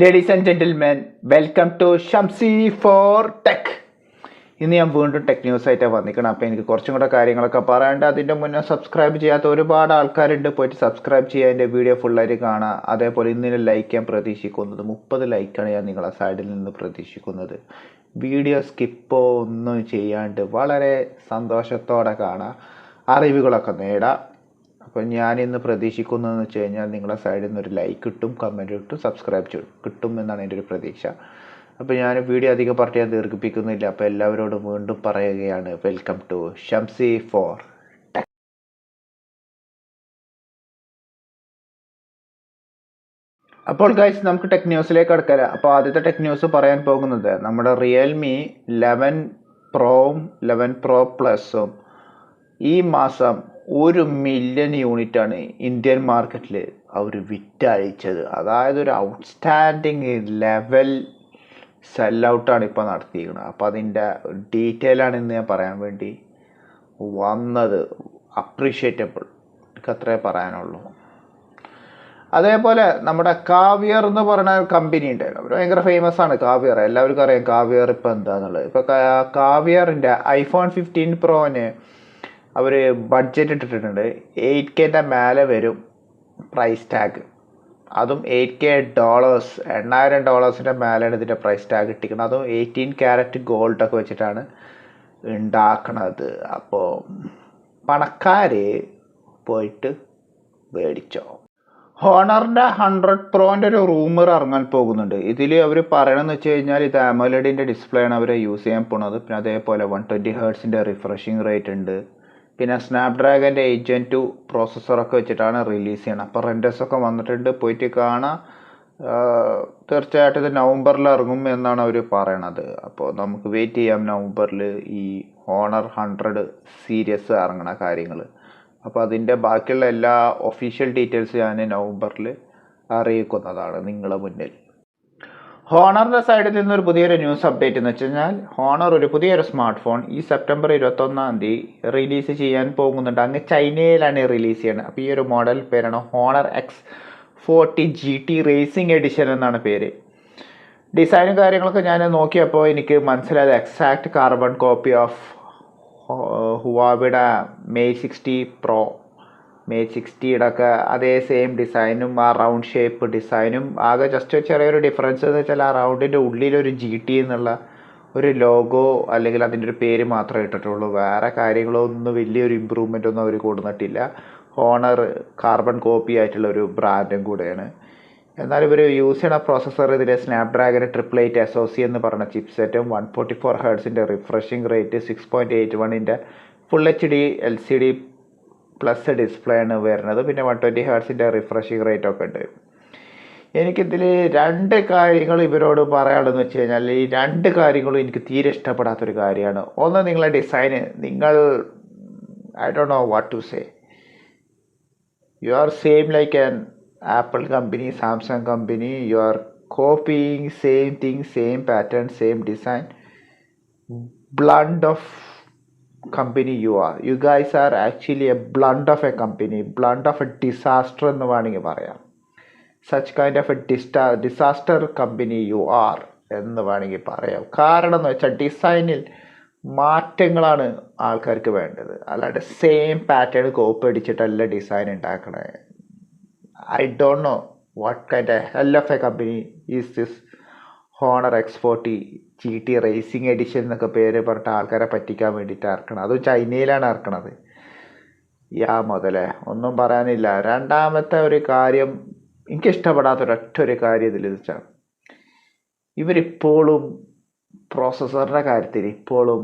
Ladies and gentlemen, welcome to Shamsi for tech. ഇന്ന് ഞാൻ വീണ്ടും ടെക് ന്യൂസ് ആയിട്ടാണ് വന്നിരിക്കണം. അപ്പോൾ എനിക്ക് കുറച്ചും കൂടെ കാര്യങ്ങളൊക്കെ പറയാണ്ട്. അതിൻ്റെ മുന്നേ സബ്സ്ക്രൈബ് ചെയ്യാത്ത ഒരുപാട് ആൾക്കാരുണ്ട്, പോയിട്ട് സബ്സ്ക്രൈബ് ചെയ്യുക, എൻ്റെ വീഡിയോ ഫുള്ളായിട്ട് കാണുക. അതേപോലെ ഇന്നിന് ലൈക്ക് ഞാൻ പ്രതീക്ഷിക്കുന്നത് 30 ലൈക്കാണ് ഞാൻ നിങ്ങളെ സൈഡിൽ നിന്ന് പ്രതീക്ഷിക്കുന്നത്. വീഡിയോ സ്കിപ്പോ ഒന്നും ചെയ്യാണ്ട് വളരെ സന്തോഷത്തോടെ കാണാം, അറിവുകളൊക്കെ നേടാം. അപ്പോൾ ഞാനിന്ന് പ്രതീക്ഷിക്കുന്നതെന്ന് വെച്ച് കഴിഞ്ഞാൽ നിങ്ങളുടെ സൈഡിൽ നിന്ന് ഒരു ലൈക്ക് കിട്ടും, കമൻറ്റ് കിട്ടും, സബ്സ്ക്രൈബ് കിട്ടും എന്നാണ് എൻ്റെ ഒരു പ്രതീക്ഷ. അപ്പോൾ ഞാൻ വീഡിയോ അധികം പറയാൻ ദീർഘിപ്പിക്കുന്നില്ല. അപ്പോൾ എല്ലാവരോടും വീണ്ടും പറയുകയാണ്, വെൽക്കം ടു ഷംസി ഫോർ. അപ്പോൾ ഗൈസ്, നമുക്ക് ടെക് ന്യൂസിലേക്ക് കടക്കാം. അപ്പോൾ ആദ്യത്തെ ടെക് ന്യൂസ് പറയാൻ പോകുന്നത് നമ്മുടെ റിയൽമി 11 പ്രോയും 11 പ്രോ പ്ലസും ഈ മാസം 1 മില്യൺ യൂണിറ്റാണ് ഇന്ത്യൻ മാർക്കറ്റിൽ അവർ വിറ്റഴിച്ചത്. അതായത് ഒരു ഔട്ട്സ്റ്റാൻഡിങ് ലെവൽ സെൽ ഔട്ടാണ് ഇപ്പോൾ നടത്തിയിരിക്കുന്നത്. അപ്പോൾ അതിൻ്റെ ഡീറ്റെയിലാണ് ഇന്ന് ഞാൻ പറയാൻ വേണ്ടി വന്നത്. അപ്രീഷിയേറ്റബിൾ, എനിക്ക് അത്രേ പറയാനുള്ളൂ. അതേപോലെ നമ്മുടെ കാവിയർ എന്ന് പറയുന്ന ഒരു കമ്പനി ഉണ്ട്, അവർ ഭയങ്കര ഫേമസ് ആണ്. കാവിയർ എല്ലാവർക്കും അറിയാം കാവിയർ ഇപ്പോൾ എന്താണെന്നുള്ളത്. ഇപ്പോൾ കാവിയറിൻ്റെ ഐഫോൺ 15 പ്രോന് അവർ ബഡ്ജറ്റ് ഇട്ടിട്ടുണ്ട്. 8K മേലെ വരും പ്രൈസ് ടാഗ്. അതും $8K, $8,000 മേലെയാണ് ഇതിൻ്റെ പ്രൈസ് ടാഗ് ഇട്ടിരിക്കുന്നത്. അതും 18 ക്യാരറ്റ് ഗോൾഡൊക്കെ വെച്ചിട്ടാണ് ഉണ്ടാക്കണത്. അപ്പോൾ പണക്കാർ പോയിട്ട് മേടിച്ചോ. ഹോണറിൻ്റെ 100 പ്രോൻ്റെ ഒരു റൂമർ ഇറങ്ങാൻ പോകുന്നുണ്ട്. ഇതിൽ അവർ പറയണമെന്ന് വെച്ച് കഴിഞ്ഞാൽ ഇത് അമോലെഡിൻ്റെ ഡിസ്പ്ലേ ആണ് അവർ യൂസ് ചെയ്യാൻ പോകുന്നത്. പിന്നെ അതേപോലെ 120 ഹെർട്സിൻ്റെ റിഫ്രഷിങ് റേറ്റ് ഉണ്ട്. പിന്നെ സ്നാപ്ഡ്രാഗൻ്റെ 8 Gen 2 പ്രോസസ്സറൊക്കെ വെച്ചിട്ടാണ് റിലീസ് ചെയ്യണം. അപ്പോൾ റെൻഡേഴ്സൊക്കെ വന്നിട്ടുണ്ട്, പോയിട്ട് കാണാം. തീർച്ചയായിട്ടും ഇത് നവംബറിൽ ഇറങ്ങും എന്നാണ് അവർ പറയണത്. അപ്പോൾ നമുക്ക് വെയിറ്റ് ചെയ്യാം നവംബറിൽ ഈ ഹോണർ 100 സീരീസ് ഇറങ്ങണ കാര്യങ്ങൾ. അപ്പോൾ അതിൻ്റെ ബാക്കിയുള്ള എല്ലാ ഒഫീഷ്യൽ ഡീറ്റെയിൽസ് ഞാൻ നവംബറിൽ അറിയിക്കുന്നതാണ് നിങ്ങളുടെ മുന്നിൽ. ഹോണറിൻ്റെ സൈഡിൽ നിന്നൊരു പുതിയൊരു ന്യൂസ് അപ്ഡേറ്റ് എന്ന് വെച്ച് കഴിഞ്ഞാൽ, ഹോണർ ഒരു പുതിയൊരു സ്മാർട്ട് ഫോൺ ഈ സെപ്റ്റംബർ 21 റിലീസ് ചെയ്യാൻ പോകുന്നുണ്ട്. അങ്ങ് ചൈനയിലാണ് റിലീസ് ചെയ്യുന്നത്. അപ്പോൾ ഈ ഒരു മോഡൽ പേരാണ് honour x40 GT racing edition എന്നാണ് പേര്. ഡിസൈനും കാര്യങ്ങളൊക്കെ ഞാൻ നോക്കിയപ്പോൾ എനിക്ക് മനസ്സിലായത് എക്സാക്ട് കാർബൺ കോപ്പി ഓഫ് ഹുവാവയുടെ Mate 60 Pro, Mate 60യുടെ ഒക്കെ അതേ സെയിം ഡിസൈനും ആ റൗണ്ട് ഷേപ്പ് ഡിസൈനും. ആകെ ജസ്റ്റ് ചെറിയൊരു ഡിഫറൻസ് എന്ന് വെച്ചാൽ ആ റൗണ്ടിൻ്റെ ഉള്ളിലൊരു GT എന്നുള്ള ഒരു ലോഗോ അല്ലെങ്കിൽ അതിൻ്റെ ഒരു പേര് മാത്രമേ ഇട്ടിട്ടുള്ളൂ. വേറെ കാര്യങ്ങളൊന്നും വലിയൊരു ഇമ്പ്രൂവ്മെൻ്റ് ഒന്നും അവർ കൊടുത്തിട്ടില്ല. ഹോണർ കാർബൺ കോപ്പി ആയിട്ടുള്ള ഒരു ബ്രാൻഡും കൂടെയാണ്. എന്നാൽ ഇവർ യൂസ് ചെയ്യുന്ന പ്രോസസ്സർ ഇതിൽ സ്നാപ്ഡ്രാഗൺ 888 SoC എന്ന് പറഞ്ഞ ചിപ്സെറ്റും 144 ഹെർട്സിൻ്റെ refreshing rate 6.81 full HD LCD plus display ആണ് വരുന്നത്. പിന്നെ 120 ഹെർട്സിൻ്റെ റിഫ്രഷിംഗ് റേറ്റ് ഒക്കെ ഉണ്ട്. എനിക്കിതിൽ 2 കാര്യങ്ങൾ ഇവരോട് പറയാനുള്ളതെന്ന് വെച്ച് കഴിഞ്ഞാൽ, ഈ 2 കാര്യങ്ങളും എനിക്ക് തീരെ ഇഷ്ടപ്പെടാത്തൊരു കാര്യമാണ്. ഒന്ന്, നിങ്ങളെ ഡിസൈന്, നിങ്ങൾ I don't know what to say, you are same like an Apple company, Samsung company, you are copying same thing, same pattern, same design. Blunt of company you are. You guys are actually a blunt of a company, blunt of a disaster എന്ന് വേണമെങ്കിൽ പറയാം. Such kind of a disaster company you are എന്ന് വേണമെങ്കിൽ പറയാം. കാരണം എന്ന് വെച്ചാൽ ഡിസൈനിൽ മാറ്റങ്ങളാണ് ആൾക്കാർക്ക് വേണ്ടത്, അല്ലാണ്ട് സെയിം പാറ്റേൺ കോപ്പി അടിച്ചിട്ടല്ല ഡിസൈൻ ഉണ്ടാക്കണേ. I don't know what kind of hell of a company is this Honor x40 GT racing edition എന്നൊക്കെ പേര് പറഞ്ഞിട്ട് ആൾക്കാരെ പറ്റിക്കാൻ വേണ്ടിയിട്ട് ഇറക്കണം. അതും ചൈനയിലാണ് ഇറക്കണത്. യാ മുതലേ ഒന്നും പറയാനില്ല. രണ്ടാമത്തെ ഒരു കാര്യം, എനിക്കിഷ്ടപ്പെടാത്തൊരൊറ്റൊരു കാര്യം ഇതിൽ വെച്ചാൽ, ഇവരിപ്പോഴും പ്രോസസ്സറിൻ്റെ കാര്യത്തിൽ ഇപ്പോഴും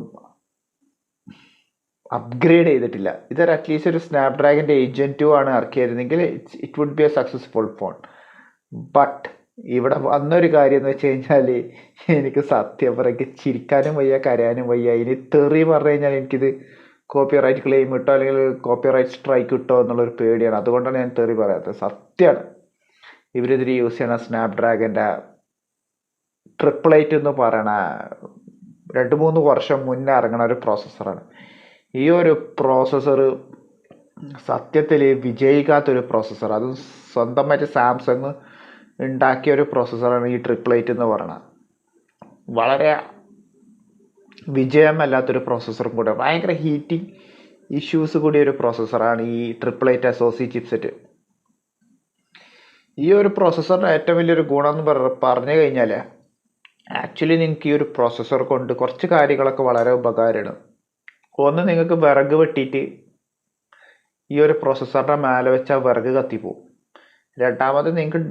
അപ്ഗ്രേഡ് ചെയ്തിട്ടില്ല. ഇതൊരു അറ്റ്ലീസ്റ്റ് ഒരു സ്നാപ്ഡ്രാഗൻ്റെ 8 Gen 2 ആണ് ഇറക്കിയിരുന്നെങ്കിൽ it would be a successful phone. But ഇവിടെ വന്നൊരു കാര്യം എന്ന് വെച്ച് കഴിഞ്ഞാൽ, എനിക്ക് സത്യം പറയുക ചിരിക്കാനും വയ്യ കരയാനും വയ്യ. ഇനി തെറി പറഞ്ഞു കഴിഞ്ഞാൽ എനിക്കിത് കോപ്പി റൈറ്റ് ക്ലെയിം കിട്ടോ അല്ലെങ്കിൽ കോപ്പി റൈറ്റ് സ്ട്രൈക്ക് കിട്ടോ എന്നുള്ളൊരു പേടിയാണ്. അതുകൊണ്ടാണ് ഞാൻ തെറി പറയാത്തത്. സത്യമാണ്, ഇവരിതിൽ യൂസ് ചെയ്യണ സ്നാപ്ഡ്രാഗൻ്റെ 888 എന്ന് പറയണ 2-3 വർഷം മുന്നേ ഇറങ്ങണ ഒരു പ്രോസസ്സറാണ്. ഈ ഒരു പ്രോസസ്സർ സത്യത്തിൽ വിജയിക്കാത്തൊരു പ്രോസസ്സർ. അതും സ്വന്തമായിട്ട് സാംസങ് ഉണ്ടാക്കിയ ഒരു പ്രോസസ്സറാണ് ഈ ട്രിപ്ലൈറ്റ് എന്ന് പറയുന്നത്. വളരെ വിജയമല്ലാത്തൊരു പ്രോസസ്സറും കൂടെ, ഭയങ്കര ഹീറ്റിംഗ് ഇഷ്യൂസ് കൂടിയ ഒരു പ്രോസസ്സറാണ് ഈ ട്രിപ്ലൈറ്റ് SoC ചിപ്സെറ്റ്. ഈ ഒരു പ്രോസസ്സറിൻ്റെ ഏറ്റവും വലിയൊരു ഗുണം എന്ന് പറഞ്ഞു കഴിഞ്ഞാൽ ആക്ച്വലി നിങ്ങൾക്ക് ഈ ഒരു പ്രോസസ്സർ കൊണ്ട് കുറച്ച് കാര്യങ്ങളൊക്കെ വളരെ ഉപകാരമാണ്. ഒന്ന്, നിങ്ങൾക്ക് വിറക് വെട്ടിയിട്ട് ഈ ഒരു പ്രോസസ്സറിൻ്റെ മേലെ വെച്ചാൽ വിറക് കത്തിപ്പോവും. രണ്ടാമത് നിങ്ങൾക്ക്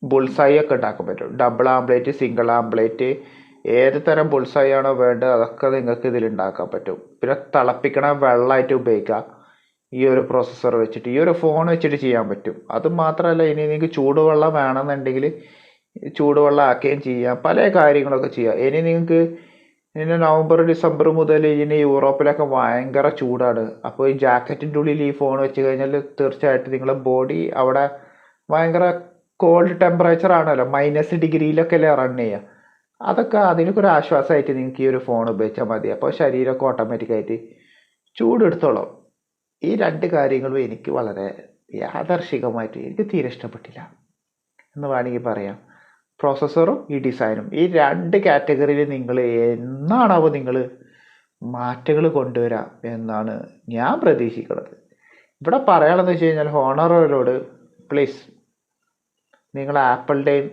ബുൾസായി ഒക്കെ ഉണ്ടാക്കാൻ പറ്റും. ഡബിൾ ആംപ്ലേറ്റ്, സിംഗിൾ ആംപ്ലേറ്റ്, ഏത് തരം ബുൾസായി ആണോ വേണ്ടത് അതൊക്കെ നിങ്ങൾക്ക് ഇതിൽ ഉണ്ടാക്കാൻ പറ്റും. പിന്നെ തിളപ്പിക്കണ വെള്ളമായിട്ട് ഉപയോഗിക്കാം ഈ ഒരു പ്രോസസ്സർ വെച്ചിട്ട്. ഈ ഒരു ഫോൺ വെച്ചിട്ട് ചെയ്യാൻ പറ്റും. അത് മാത്രമല്ല, ഇനി നിങ്ങൾക്ക് ചൂടുവെള്ളം വേണമെന്നുണ്ടെങ്കിൽ ചൂടുവെള്ളം ആക്കുകയും ചെയ്യാം, പല കാര്യങ്ങളൊക്കെ ചെയ്യാം. ഇനി നിങ്ങൾക്ക് ഇനി നവംബർ ഡിസംബർ മുതൽ ഇനി യൂറോപ്പിലൊക്കെ ഭയങ്കര ചൂടാണ്. അപ്പോൾ ഈ ജാക്കറ്റിൻ്റെ ഉള്ളിൽ ഈ ഫോൺ വെച്ച് കഴിഞ്ഞാൽ തീർച്ചയായിട്ടും നിങ്ങളുടെ ബോഡി അവിടെ ഭയങ്കര കോൾഡ് ടെമ്പറേച്ചർ ആണല്ലോ, -ഡിഗ്രിയിലൊക്കെ അല്ലേ റൺ ചെയ്യുക. അതൊക്കെ അതിനൊക്കെ ഒരു ആശ്വാസമായിട്ട് നിങ്ങൾക്ക് ഈ ഒരു ഫോൺ ഉപയോഗിച്ചാൽ മതി. അപ്പോൾ ശരീരമൊക്കെ ഓട്ടോമാറ്റിക്കായിട്ട് ചൂടെടുത്തോളും. ഈ രണ്ട് കാര്യങ്ങളും എനിക്ക് വളരെ യാദർശികമായിട്ട് എനിക്ക് തീരെ ഇഷ്ടപ്പെട്ടില്ല എന്ന് വേണമെങ്കിൽ പറയാം. പ്രോസസ്സറും ഈ ഡിസൈനും, ഈ രണ്ട് കാറ്റഗറിയിൽ നിങ്ങൾ എന്നാണാവോ നിങ്ങൾ മാറ്റങ്ങൾ കൊണ്ടുവരാം എന്നാണ് ഞാൻ പ്രതീക്ഷിക്കുന്നത്. ഇവിടെ പറയാനുള്ളത് വെച്ച് കഴിഞ്ഞാൽ ഹോണറോട് പ്ലീസ് നിങ്ങൾ ആപ്പിളിൻ്റെയും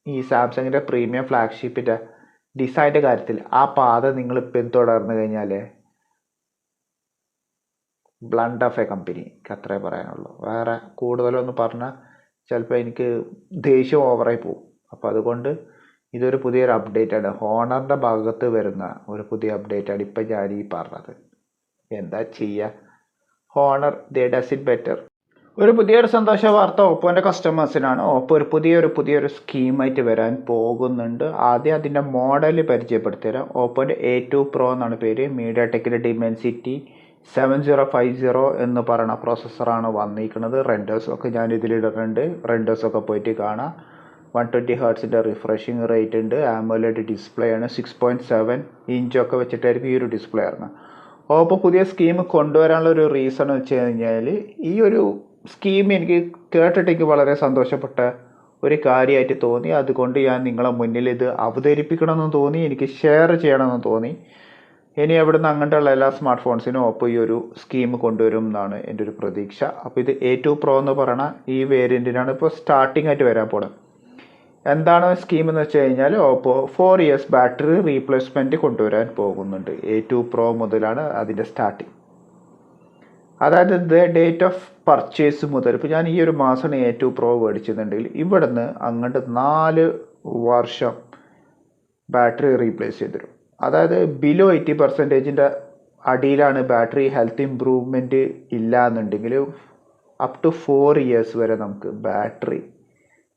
ഈ സാംസങ്ങിൻ്റെ പ്രീമിയം ഫ്ലാഗ്ഷിപ്പിൻ്റെ ഡിസൈൻ്റെ കാര്യത്തിൽ ആ പാത നിങ്ങൾ പിന്തുടർന്നു കഴിഞ്ഞാൽ ബ്ലണ്ട് ഓഫ് എ കമ്പനി, എനിക്ക് അത്രേ പറയാനുള്ളൂ. വേറെ കൂടുതലൊന്നും പറഞ്ഞാൽ ചിലപ്പോൾ എനിക്ക് ദേഷ്യം ഓവറായി പോകും. അപ്പോൾ അതുകൊണ്ട് ഇതൊരു പുതിയൊരു അപ്ഡേറ്റാണ്, ഹോണറിൻ്റെ ഭാഗത്ത് വരുന്ന ഒരു പുതിയ അപ്ഡേറ്റാണ് ഇപ്പം ഞാൻ ഈ പറഞ്ഞത്. എന്താ ചെയ്യുക, honour they does it better. ഒരു പുതിയൊരു സന്തോഷ വാർത്ത ഓപ്പോൻ്റെ കസ്റ്റമേഴ്സിനാണ്. ഓപ്പോ ഒരു പുതിയൊരു സ്കീമായിട്ട് വരാൻ പോകുന്നുണ്ട്. ആദ്യം അതിൻ്റെ മോഡൽ പരിചയപ്പെടുത്തി തരാം. ഓപ്പോൻ്റെ A2 Pro എന്നാണ് പേര്. മീഡിയ ടെക്കിൻ്റെ ഡിമെൻസിറ്റി 7050 എന്ന് പറയുന്ന പ്രോസസ്സറാണ് വന്നിരിക്കുന്നത്. റെൻഡേഴ്സൊക്കെ ഞാൻ ഇതിലിടുന്നുണ്ട്, റെൻഡേഴ്സൊക്കെ പോയിട്ട് കാണാം. 120 ഹെർട്സിൻ്റെ റിഫ്രഷിങ് റേറ്റ് ഉണ്ട്. ആമോലെഡ് ഡിസ്പ്ലേ ആണ്. 6.7 ഇഞ്ചൊക്കെ വെച്ചിട്ടായിരിക്കും ഈ ഒരു ഡിസ്പ്ലേ ആണ്. ഓപ്പോ പുതിയ സ്കീം കൊണ്ടുവരാനുള്ള ഒരു റീസൺ എന്ന് വെച്ച് കഴിഞ്ഞാൽ ഈ ഒരു സ്കീം എനിക്ക് കേട്ടിട്ട് എനിക്ക് വളരെ സന്തോഷപ്പെട്ട ഒരു കാര്യമായിട്ട് തോന്നി. അതുകൊണ്ട് ഞാൻ നിങ്ങളെ മുന്നിൽ ഇത് അവതരിപ്പിക്കണമെന്ന് തോന്നി, എനിക്ക് ഷെയർ ചെയ്യണമെന്ന് തോന്നി. ഇനി എവിടുന്ന് അങ്ങോട്ടുള്ള എല്ലാ സ്മാർട്ട് ഫോൺസിനും ഓപ്പോ ഈ ഒരു സ്കീം കൊണ്ടുവരും എന്നാണ് എൻ്റെ ഒരു പ്രതീക്ഷ. അപ്പോൾ ഇത് A2 Pro എന്ന് പറയുന്ന ഈ വേരിയൻറ്റിനാണ് ഇപ്പോൾ സ്റ്റാർട്ടിംഗ് ആയിട്ട് വരാൻ പോകുന്നത്. എന്താണ് സ്കീം എന്ന് വെച്ച് കഴിഞ്ഞാൽ ഓപ്പോ 4 years ബാറ്ററി റീപ്ലേസ്മെൻറ്റ് കൊണ്ടുവരാൻ പോകുന്നുണ്ട്. A2 Pro മുതലാണ് അതിൻ്റെ സ്റ്റാർട്ടിങ്. അതായത് ഡേറ്റ് ഓഫ് പർച്ചേസ് മുതൽ, ഇപ്പോൾ ഞാൻ ഈ ഒരു മാസമാണ് A2 Pro മേടിച്ചിട്ടുണ്ടെങ്കിൽ ഇവിടുന്ന് അങ്ങോട്ട് 4 വർഷം ബാറ്ററി റീപ്ലേസ് ചെയ്ത് തരും. അതായത് ബിലോ 80% അടിയിലാണ് ബാറ്ററി ഹെൽത്ത് ഇമ്പ്രൂവ്മെൻറ്റ് ഇല്ല എന്നുണ്ടെങ്കിൽ അപ് ടു 4 years വരെ നമുക്ക് ബാറ്ററി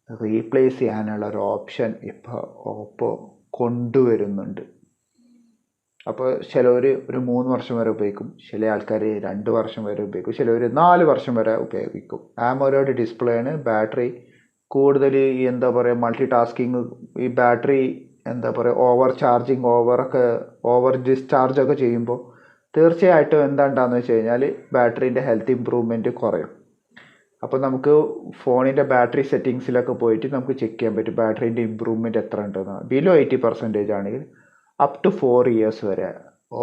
റീപ്ലേസ് ചെയ്യാനുള്ള ഒരു ഓപ്ഷൻ ഇപ്പോൾ ഓപ്പോ കൊണ്ടുവരുന്നുണ്ട്. അപ്പോൾ ചിലവർ ഒരു 3 വർഷം വരെ ഉപയോഗിക്കും, ചില ആൾക്കാർ 2 വർഷം വരെ ഉപയോഗിക്കും, ചിലവർ 4 വർഷം വരെ ഉപയോഗിക്കും. ആമോലെഡ് ഡിസ്പ്ലേ ആണ്. ബാറ്ററി കൂടുതൽ എന്താ പറയുക മൾട്ടി ടാസ്കിങ്, ഈ ബാറ്ററി എന്താ പറയുക ഓവർ ചാർജിങ് ഓവർ ഡിസ്ചാർജൊക്കെ ചെയ്യുമ്പോൾ തീർച്ചയായിട്ടും എന്താണ്ടാന്ന് വെച്ച് കഴിഞ്ഞാൽ ബാറ്ററീൻ്റെ ഹെൽത്ത് ഇമ്പ്രൂവ്മെൻറ്റ് കുറയും. അപ്പോൾ നമുക്ക് ഫോണിൻ്റെ ബാറ്ററി സെറ്റിങ്സിലൊക്കെ പോയിട്ട് നമുക്ക് ചെക്ക് ചെയ്യാൻ പറ്റും ബാറ്ററീൻ്റെ ഇമ്പ്രൂവ്മെൻറ്റ് എത്ര ഉണ്ടെന്ന്. ബിലോ 80% ആണെങ്കിൽ അപ് ടു 4 years വരെ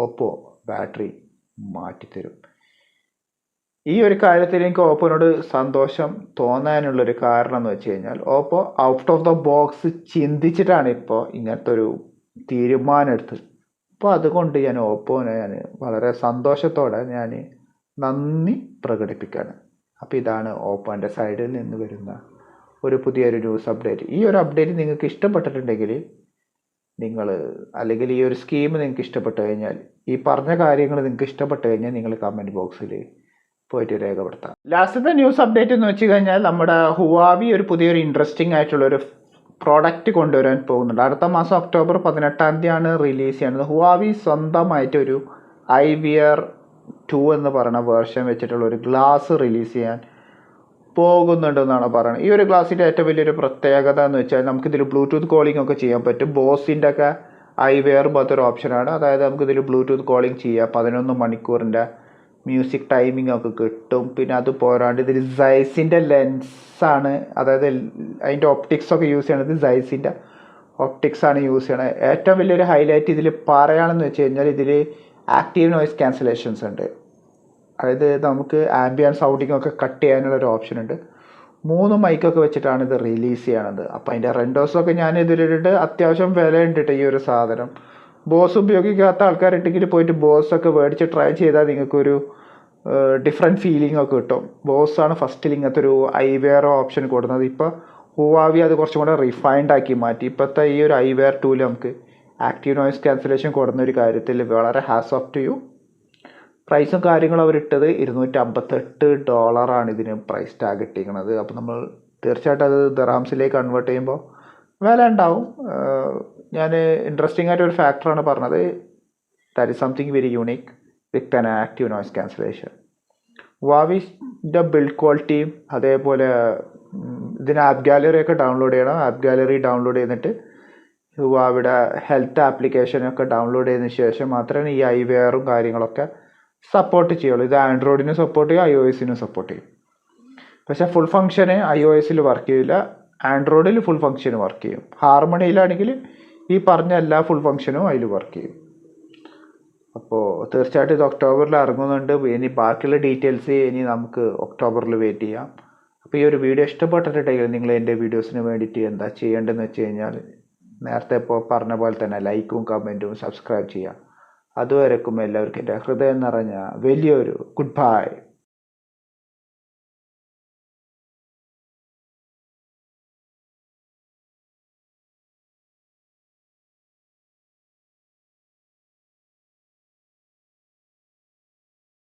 ഓപ്പോ ബാറ്ററി മാറ്റിത്തരും. ഈ ഒരു കാര്യത്തിൽ എനിക്ക് ഓപ്പോനോട് സന്തോഷം തോന്നാനുള്ളൊരു കാരണം എന്ന് വെച്ച് കഴിഞ്ഞാൽ Oppo out of the box ചിന്തിച്ചിട്ടാണ് ഇപ്പോൾ ഇങ്ങനത്തെ ഒരു തീരുമാനം എടുത്തത്. അപ്പോൾ അതുകൊണ്ട് ഞാൻ ഓപ്പോനെ വളരെ സന്തോഷത്തോടെ ഞാൻ നന്ദി പ്രകടിപ്പിക്കുകയാണ്. അപ്പോൾ ഇതാണ് ഓപ്പോൻ്റെ സൈഡിൽ നിന്ന് വരുന്ന ഒരു പുതിയൊരു ന്യൂസ് അപ്ഡേറ്റ്. ഈ ഒരു അപ്ഡേറ്റ് നിങ്ങൾക്ക് ഇഷ്ടപ്പെട്ടിട്ടുണ്ടെങ്കിൽ നിങ്ങൾ, അല്ലെങ്കിൽ ഈ ഒരു സ്കീം നിങ്ങൾക്ക് ഇഷ്ടപ്പെട്ട് കഴിഞ്ഞാൽ, ഈ പറഞ്ഞ കാര്യങ്ങൾ നിങ്ങൾക്ക് ഇഷ്ടപ്പെട്ട് കഴിഞ്ഞാൽ നിങ്ങൾ കമൻറ്റ് ബോക്സിൽ പോയിട്ട് രേഖപ്പെടുത്താം. ലാസ്റ്റത്തെ ന്യൂസ് അപ്ഡേറ്റ് എന്ന് വെച്ച് കഴിഞ്ഞാൽ നമ്മുടെ ഹുവാവി ഒരു പുതിയൊരു ഇൻട്രസ്റ്റിംഗ് ആയിട്ടുള്ളൊരു പ്രോഡക്റ്റ് കൊണ്ടുവരാൻ പോകുന്നുണ്ട്. അടുത്ത മാസം ഒക്ടോബർ 18 റിലീസ് ചെയ്യുന്നത്. ഹുവാവി സ്വന്തമായിട്ടൊരു ഐവിയർ 2 എന്ന് പറയുന്ന വേർഷൻ വെച്ചിട്ടുള്ള ഒരു ഗ്ലാസ് റിലീസ് ചെയ്യാൻ പോകുന്നുണ്ടെന്നാണ് പറയുന്നത്. ഈ ഒരു ഗ്ലാസിൻ്റെ ഏറ്റവും വലിയൊരു പ്രത്യേകത എന്ന് വെച്ചാൽ നമുക്കിതിൽ ബ്ലൂടൂത്ത് കോളിംഗ് ഒക്കെ ചെയ്യാൻ പറ്റും. ബോസിൻ്റെ ഒക്കെ ഐവെയർ പോലത്തെ ഒരു ഓപ്ഷനാണ്. അതായത് നമുക്കിതിൽ ബ്ലൂടൂത്ത് കോളിംഗ് ചെയ്യാം. 11 മണിക്കൂറിൻ്റെ മ്യൂസിക് ടൈമിംഗ് ഒക്കെ കിട്ടും. പിന്നെ അത് പോരാണ്ട് ഇതിൽ സൈസിൻ്റെ ലെൻസാണ്, അതായത് അതിൻ്റെ ഒപ്റ്റിക്സൊക്കെ യൂസ് ചെയ്യണത് സൈസിൻ്റെ ഒപ്റ്റിക്സാണ് യൂസ് ചെയ്യണത്. ഏറ്റവും വലിയൊരു ഹൈലൈറ്റ് ഇതിൽ പറയുകയാണെന്ന് വെച്ച് കഴിഞ്ഞാൽ ഇതിൽ ആക്റ്റീവ് നോയ്സ് ക്യാൻസലേഷൻസ് ഉണ്ട്. അതായത് നമുക്ക് ആംബിയൻ സൗണ്ടിങ്ങൊക്കെ കട്ട് ചെയ്യാനുള്ളൊരു ഓപ്ഷൻ ഉണ്ട്. 3 മൈക്കൊക്കെ വെച്ചിട്ടാണ് ഇത് റിലീസ് ചെയ്യണത്. അപ്പോൾ അതിൻ്റെ റെൻഡോസൊക്കെ ഞാൻ ഇതിലിട്ട് അത്യാവശ്യം വില ഉണ്ടിട്ട് ഈ ഒരു സാധനം. ബോസ് ഉപയോഗിക്കാത്ത ആൾക്കാരുണ്ടെങ്കിൽ പോയിട്ട് ബോസൊക്കെ മേടിച്ച് ട്രൈ ചെയ്താൽ നിങ്ങൾക്കൊരു ഡിഫറെൻറ്റ് ഫീലിംഗ് ഒക്കെ കിട്ടും. ബോസാണ് ഫസ്റ്റിൽ ഇങ്ങനത്തെ ഒരു ഐവെയർ ഓപ്ഷൻ കൊടുക്കുന്നത്. ഇപ്പോൾ ഹുവാവി അത് കുറച്ചും കൂടെ റിഫൈൻഡ് ആക്കി മാറ്റി. ഇപ്പോഴത്തെ ഈ ഒരു ഐവെയർ ടൂൽ നമുക്ക് ആക്റ്റീവ് നോയ്സ് ക്യാൻസലേഷൻ കൊടുക്കുന്ന ഒരു കാര്യത്തിൽ വളരെ ഹാസ് ഓഫ് ടു യു. പ്രൈസും കാര്യങ്ങളും അവരിട്ടത് $258 ഇതിന് പ്രൈസ് ടാഗ് ഇട്ടിരിക്കുന്നത്. അപ്പോൾ നമ്മൾ തീർച്ചയായിട്ടും അത് ദിർഹംസിലേക്ക് കൺവേർട്ട് ചെയ്യുമ്പോൾ വില ഉണ്ടാവും. ഞാൻ ഇൻട്രസ്റ്റിംഗ് ആയിട്ടൊരു ഫാക്ടറാണ് പറഞ്ഞത്. That is something very unique with an active noise cancellation. ഹുവാവിൻ്റെ ബിൽഡ് ക്വാളിറ്റിയും അതേപോലെ ഇതിന് ആപ്പ് ഗാലറി ഒക്കെ ഡൗൺലോഡ് ചെയ്യണം. ആപ്പ് ഗാലറി ഡൗൺലോഡ് ചെയ്തിട്ട് ഹുവാവിയുടെ ഹെൽത്ത് ആപ്ലിക്കേഷനൊക്കെ ഡൗൺലോഡ് ചെയ്തതിന് ശേഷം മാത്രമേ ഈ ഐവെയറും കാര്യങ്ങളൊക്കെ സപ്പോർട്ട് ചെയ്യുള്ളൂ. ഇത് ആൻഡ്രോയിഡിനും സപ്പോർട്ട് ചെയ്യും, iOSനും സപ്പോർട്ട് ചെയ്യും. പക്ഷേ ഫുൾ ഫംഗ്ഷന് iOSൽ വർക്ക് ചെയ്യില്ല, ആൻഡ്രോയിഡിൽ ഫുൾ ഫംഗ്ഷന് വർക്ക് ചെയ്യും. ഹാർമണിയിലാണെങ്കിൽ ഈ പറഞ്ഞ എല്ലാ ഫുൾ ഫംഗ്ഷനും അതിൽ വർക്ക് ചെയ്യും. അപ്പോൾ തീർച്ചയായിട്ടും ഇത് ഒക്ടോബറിൽ ഇറങ്ങുന്നുണ്ട്. ഇനി ബാക്കിയുള്ള ഡീറ്റെയിൽസ് ഇനി നമുക്ക് ഒക്ടോബറിൽ വെയിറ്റ് ചെയ്യാം. അപ്പോൾ ഈ ഒരു വീഡിയോ ഇഷ്ടപ്പെട്ടിട്ടുണ്ടെങ്കിൽ നിങ്ങൾ എൻ്റെ വീഡിയോസിന് വേണ്ടിയിട്ട് എന്താ ചെയ്യേണ്ടതെന്ന് വെച്ച് കഴിഞ്ഞാൽ നേരത്തെ ഇപ്പോൾ പറഞ്ഞ പോലെ തന്നെ ലൈക്കും കമൻറ്റും സബ്സ്ക്രൈബ് ചെയ്യാം. അതുവരെക്കും എല്ലാവർക്കും എൻ്റെ ഹൃദയം നിറഞ്ഞ വലിയൊരു ഗുഡ് ബൈ.